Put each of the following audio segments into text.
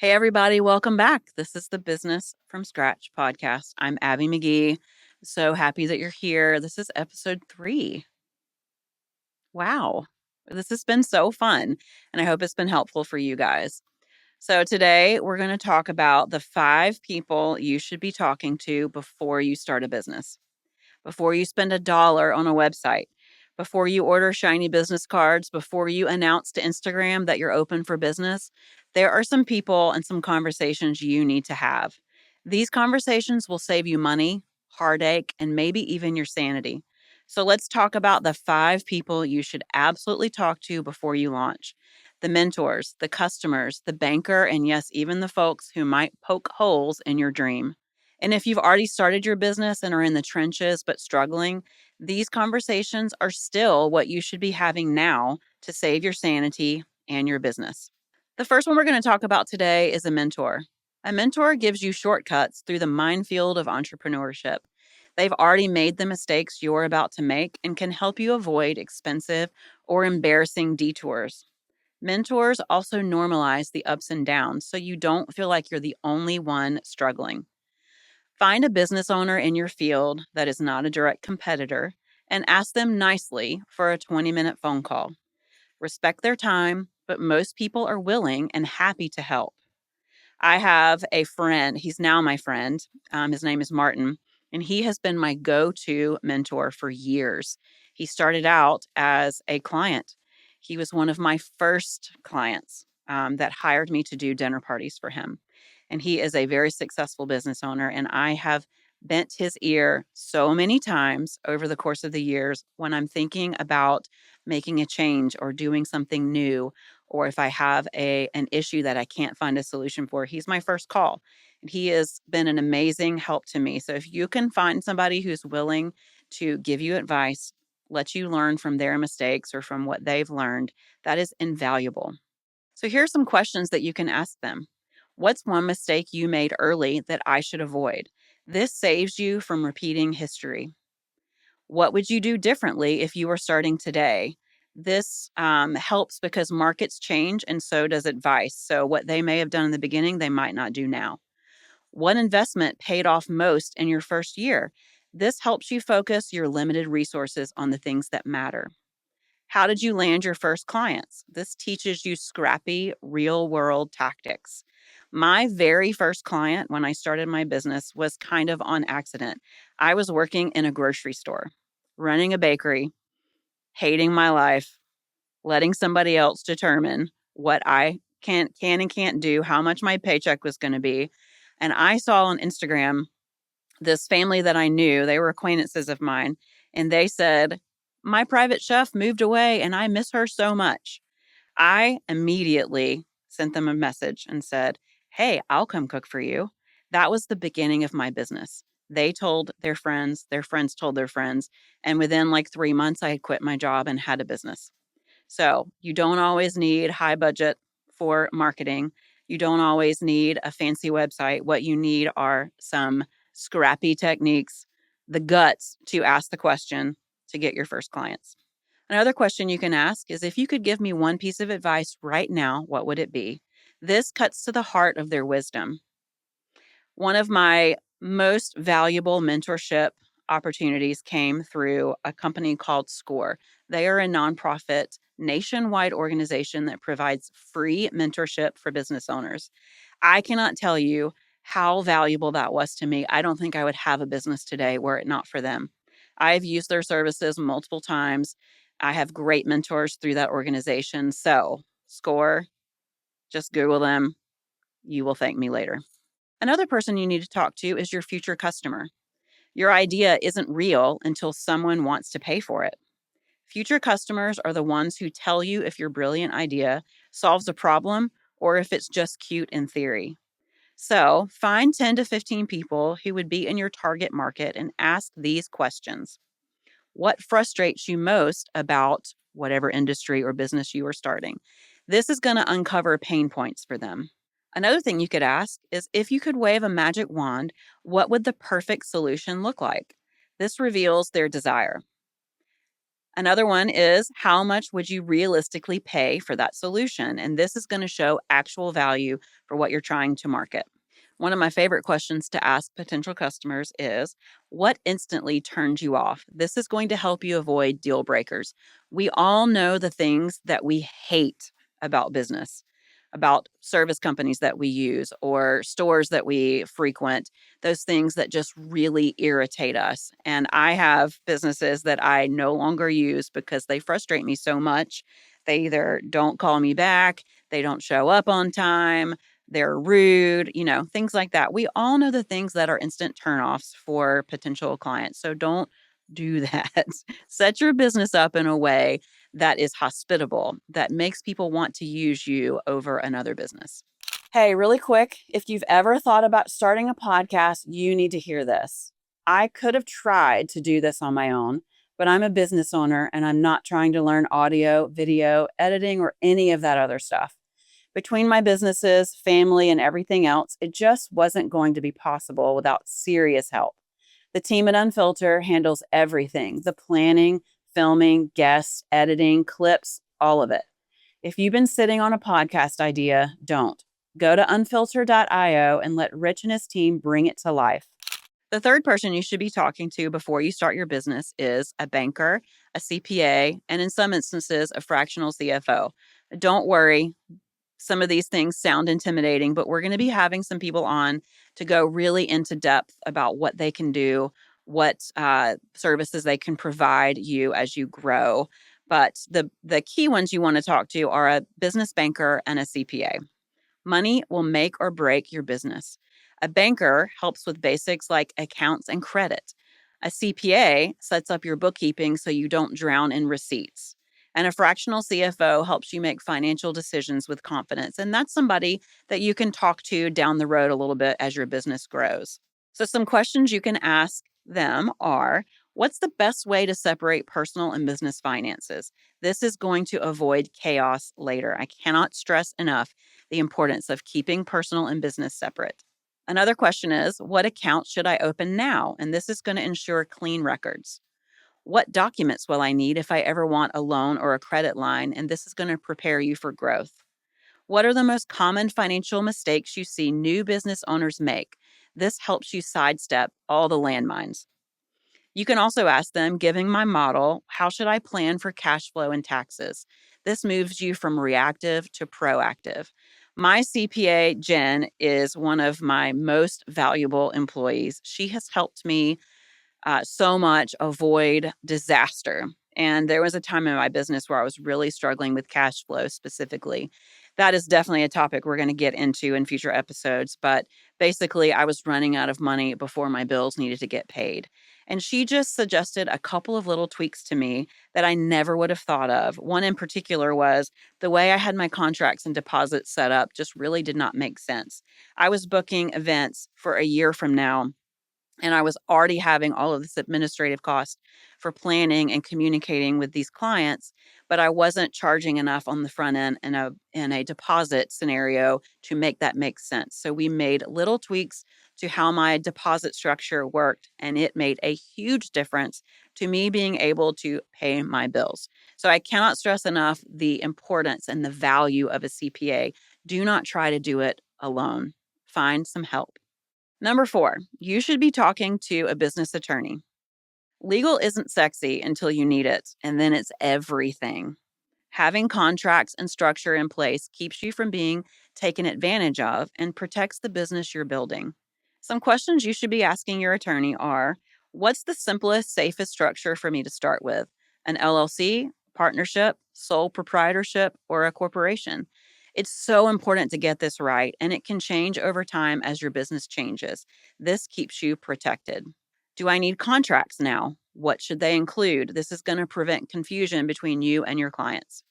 Hey, everybody, welcome back. This is the Business from Scratch podcast. I'm Abbye McGee. So happy that you're here. This is episode 3. Wow. This has been so fun, and I hope it's been helpful for you guys. So, today we're going to talk about the 5 people you should be talking to before you start a business, before you spend $1 on a website, before you order shiny business cards, before you announce to Instagram that you're open for business. There are some people and some conversations you need to have. These conversations will save you money, heartache, and maybe even your sanity. So let's talk about the 5 people you should absolutely talk to before you launch: the mentors, the customers, the banker, and yes, even the folks who might poke holes in your dream. And if you've already started your business and are in the trenches but struggling, these conversations are still what you should be having now to save your sanity and your business. The first one we're going to talk about today is a mentor. A mentor gives you shortcuts through the minefield of entrepreneurship. They've already made the mistakes you're about to make and can help you avoid expensive or embarrassing detours. Mentors also normalize the ups and downs so you don't feel like you're the only one struggling. Find a business owner in your field that is not a direct competitor and ask them nicely for a 20-minute phone call. Respect their time, but most people are willing and happy to help. I have a friend, he's now my friend. His name is Martin, and he has been my go to mentor for years. He started out as a client. He was one of my first clients that hired me to do dinner parties for him. And he is a very successful business owner. And I have bent his ear so many times over the course of the years when I'm thinking about making a change or doing something new, or if I have an issue that I can't find a solution for. He's my first call, and he has been an amazing help to me. So if you can find somebody who's willing to give you advice, let you learn from their mistakes or from what they've learned, that is invaluable. So here's some questions that you can ask them. What's one mistake you made early that I should avoid? This saves you from repeating history. What would you do differently if you were starting today? This helps because markets change and so does advice. So, what they may have done in the beginning, they might not do now. What investment paid off most in your first year? This helps you focus your limited resources on the things that matter. How did you land your first clients? This teaches you scrappy, real world tactics. My very first client when I started my business was kind of on accident. I was working in a grocery store, running a bakery, hating my life, letting somebody else determine what I can and can't do, how much my paycheck was going to be. And I saw on Instagram this family that I knew, they were acquaintances of mine, and they said, "My private chef moved away and I miss her so much." I immediately sent them a message and said, "Hey, I'll come cook for you." That was the beginning of my business. They told their friends told their friends, and within like 3 months, I had quit my job and had a business. So you don't always need high budget for marketing. You don't always need a fancy website. What you need are some scrappy techniques, the guts to ask the question to get your first clients. Another question you can ask is, if you could give me one piece of advice right now, what would it be? This cuts to the heart of their wisdom. One of my most valuable mentorship opportunities came through a company called SCORE. They are a nonprofit nationwide organization that provides free mentorship for business owners. I cannot tell you how valuable that was to me. I don't think I would have a business today were it not for them. I've used their services multiple times. I have great mentors through that organization. So, SCORE, just Google them. You will thank me later. Another person you need to talk to is your future customer. Your idea isn't real until someone wants to pay for it. Future customers are the ones who tell you if your brilliant idea solves a problem or if it's just cute in theory. So, find 10 to 15 people who would be in your target market and ask these questions. What frustrates you most about whatever industry or business you are starting? This is going to uncover pain points for them. Another thing you could ask is, if you could wave a magic wand, what would the perfect solution look like? This reveals their desire. Another one is, how much would you realistically pay for that solution? And this is going to show actual value for what you're trying to market. One of my favorite questions to ask potential customers is, what instantly turns you off? This is going to help you avoid deal breakers. We all know the things that we hate about business, about service companies that we use or stores that we frequent, those things that just really irritate us. And I have businesses that I no longer use because they frustrate me so much. They either don't call me back, they don't show up on time, they're rude, things like that. We all know the things that are instant turnoffs for potential clients. So don't do that. Set your business up in a way that is hospitable, that makes people want to use you over another business. Hey, really quick, if you've ever thought about starting a podcast, you need to hear this. I could have tried to do this on my own, but I'm a business owner and I'm not trying to learn audio, video, editing, or any of that other stuff. Between my businesses, family, and everything else, it just wasn't going to be possible without serious help. The team at Unfilter handles everything: the planning, filming, guests, editing, clips, all of it. If you've been sitting on a podcast idea, don't. Go to unfilter.io and let Rich and his team bring it to life. The third person you should be talking to before you start your business is a banker, a CPA, and in some instances, a fractional CFO. Don't worry, some of these things sound intimidating, but we're going to be having some people on to go really into depth about what they can do, what services they can provide you as you grow. But the key ones you want to talk to are a business banker and a CPA. Money will make or break your business. A banker helps with basics like accounts and credit. A CPA sets up your bookkeeping so you don't drown in receipts. And a fractional CFO helps you make financial decisions with confidence. And that's somebody that you can talk to down the road a little bit as your business grows. So, some questions you can ask them are, what's the best way to separate personal and business finances? This is going to avoid chaos later. I cannot stress enough the importance of keeping personal and business separate. Another question is, what account should I open now? And this is going to ensure clean records. What documents will I need if I ever want a loan or a credit line? And this is going to prepare you for growth. What are the most common financial mistakes you see new business owners make? This helps you sidestep all the landmines. You can also ask them, giving my model, how should I plan for cash flow and taxes? This moves you from reactive to proactive. My CPA, Jen, is one of my most valuable employees. She has helped me so much avoid disaster. And there was a time in my business where I was really struggling with cash flow specifically. That is definitely a topic we're going to get into in future episodes. But basically, I was running out of money before my bills needed to get paid. And she just suggested a couple of little tweaks to me that I never would have thought of. One in particular was the way I had my contracts and deposits set up just really did not make sense. I was booking events for a year from now, and I was already having all of this administrative cost for planning and communicating with these clients, but I wasn't charging enough on the front end in a deposit scenario to make that make sense. So we made little tweaks to how my deposit structure worked, and it made a huge difference to me being able to pay my bills. So I cannot stress enough the importance and the value of a CPA. Do not try to do it alone. Find some help. Number 4, you should be talking to a business attorney. Legal isn't sexy until you need it, and then it's everything. Having contracts and structure in place keeps you from being taken advantage of and protects the business you're building. Some questions you should be asking your attorney are, what's the simplest, safest structure for me to start with? An LLC, partnership, sole proprietorship, or a corporation? It's so important to get this right, and it can change over time as your business changes. This keeps you protected. Do I need contracts now? What should they include? This is going to prevent confusion between you and your clients.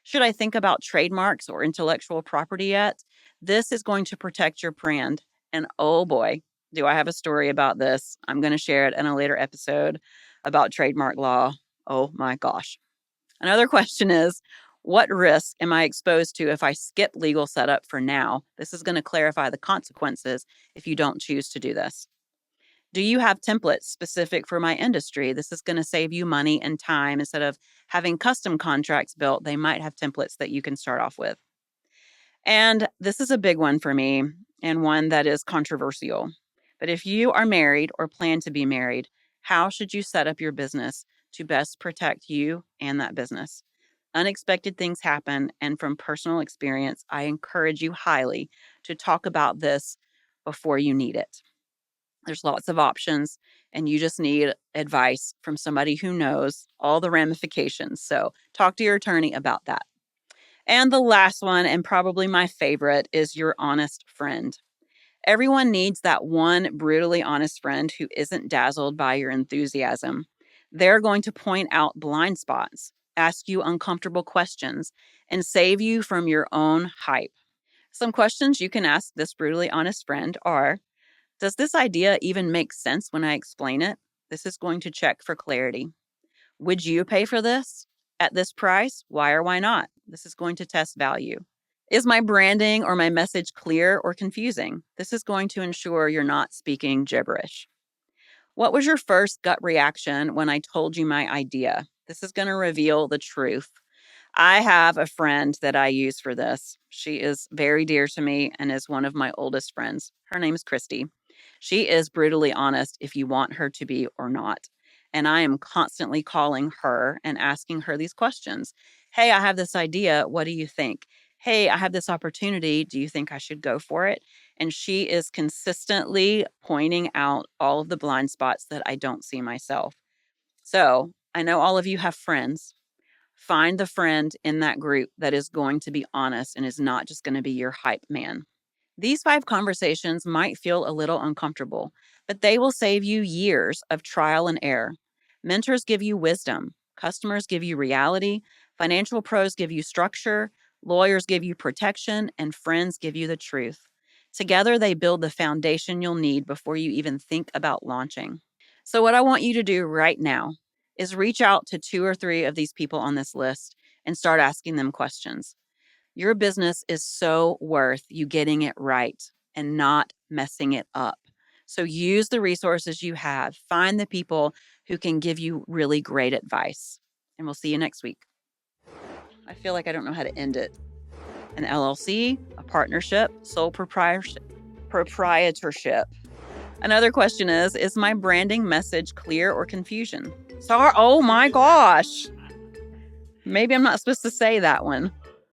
Should I think about trademarks or intellectual property yet? This is going to protect your brand. And oh boy, do I have a story about this. I'm going to share it in a later episode about trademark law. Oh my gosh. Another question is, what risk am I exposed to if I skip legal setup for now? This is going to clarify the consequences if you don't choose to do this. Do you have templates specific for my industry? This is going to save you money and time. Instead of having custom contracts built, they might have templates that you can start off with. And this is a big one for me and one that is controversial. But if you are married or plan to be married, how should you set up your business to best protect you and that business? Unexpected things happen, and from personal experience, I encourage you highly to talk about this before you need it. There's lots of options, and you just need advice from somebody who knows all the ramifications. So, talk to your attorney about that. And the last one, and probably my favorite, is your honest friend. Everyone needs that one brutally honest friend who isn't dazzled by your enthusiasm. They're going to point out blind spots, ask you uncomfortable questions, and save you from your own hype. Some questions you can ask this brutally honest friend are: does this idea even make sense when I explain it? This is going to check for clarity. Would you pay for this at this price? Why or why not? This is going to test value. Is my branding or my message clear or confusing? This is going to ensure you're not speaking gibberish. What was your first gut reaction when I told you my idea? This is going to reveal the truth. I have a friend that I use for this. She is very dear to me and is one of my oldest friends. Her name is Christy. She is brutally honest if you want her to be or not. And I am constantly calling her and asking her these questions. Hey, I have this idea. What do you think? Hey, I have this opportunity. Do you think I should go for it? And she is consistently pointing out all of the blind spots that I don't see myself. So I know all of you have friends. Find the friend in that group that is going to be honest and is not just going to be your hype man. These 5 conversations might feel a little uncomfortable, but they will save you years of trial and error. Mentors give you wisdom, customers give you reality, financial pros give you structure, lawyers give you protection, and friends give you the truth. Together, they build the foundation you'll need before you even think about launching. So, what I want you to do right now is reach out to 2 or 3 of these people on this list and start asking them questions. Your business is so worth you getting it right and not messing it up. So use the resources you have. Find the people who can give you really great advice. And we'll see you next week. I feel like I don't know how to end it. An LLC, a partnership, sole proprietorship. Another question is my branding message clear or confusion? Sorry, oh my gosh. Maybe I'm not supposed to say that one.